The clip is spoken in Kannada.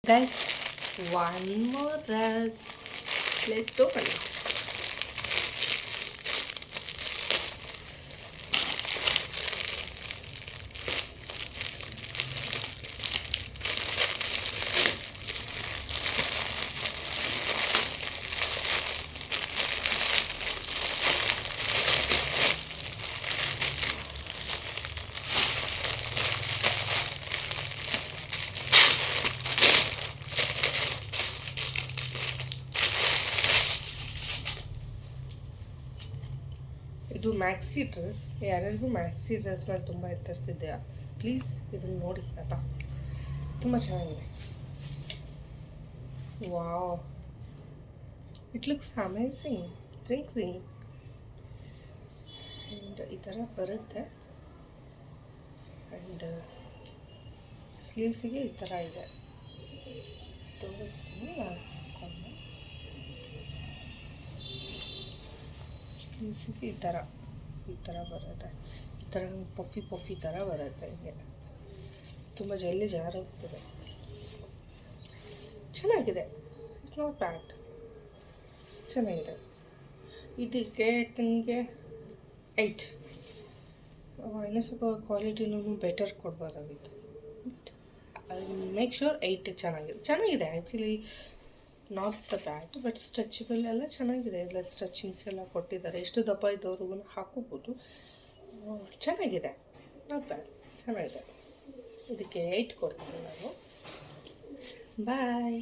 Guys, one more dress. Let's open it. ಇದು ಮ್ಯಾಕ್ಸಿ ಡ್ರೆಸ್. ಯಾರ್ಯಾರಿಗೂ ಮ್ಯಾಕ್ಸಿ ಡ್ರೆಸ್ ಮೇಲೆ ತುಂಬ ಇಂಟ್ರೆಸ್ಟ್ ಇದೆಯಾ, ಪ್ಲೀಸ್ ಇದನ್ನು ನೋಡಿ ಆಯಿತಾ. ತುಂಬ ಚೆನ್ನಾಗಿದೆ. Wow, it looks amazing. ಜಿಂಗ್ ಆ್ಯಂಡ್ ಈ ಥರ ಬರುತ್ತೆ. ಆ್ಯಂಡ್ ಸ್ಲೀವ್ಸಿಗೆ ಈ ಥರ ಇದೆ. ತೋರಿಸ್ತೀನಿ ನಾನು. ಸ್ಲೀವ್ಸಿಗೆ ಈ ಥರ ಬರುತ್ತೆ. ಈ ಥರ ಪಫಿ ಥರ ಬರುತ್ತೆ. ಹಿಂಗೆ ತುಂಬ ಜಲ್ದಿ ಜಾರೋಗ್ತದೆ. ಚೆನ್ನಾಗಿದೆ. It's not bad. ಚೆನ್ನಾಗಿದೆ. ಇದಕ್ಕೆ 10ಗೆ 8. ಇನ್ನೂ ಸ್ವಲ್ಪ ಕ್ವಾಲಿಟಿನೂ ಬೆಟರ್ ಕೊಡ್ಬೋದಾಗಿತ್ತು. ಐ ಮೇಕ್ ಶ್ಯೂರ್ 8 ಚೆನ್ನಾಗಿದೆ actually. Not the bad, but stretchable ಎಲ್ಲ ಚೆನ್ನಾಗಿದೆ. ಎಲ್ಲ ಸ್ಟ್ರೆಚಿಂಗ್ಸ್ ಎಲ್ಲ ಕೊಟ್ಟಿದ್ದಾರೆ. ಎಷ್ಟು ದಪ್ಪ ಇದ್ದವ್ರಿಗೂ ಹಾಕೋಬೋದು. ಚೆನ್ನಾಗಿದೆ, ನಾಟ್ ಬ್ಯಾಡ್, ಚೆನ್ನಾಗಿದೆ. ಇದಕ್ಕೆ 8 ಕೊಡ್ತೀನಿ ನಾನು. ಬಾಯ್.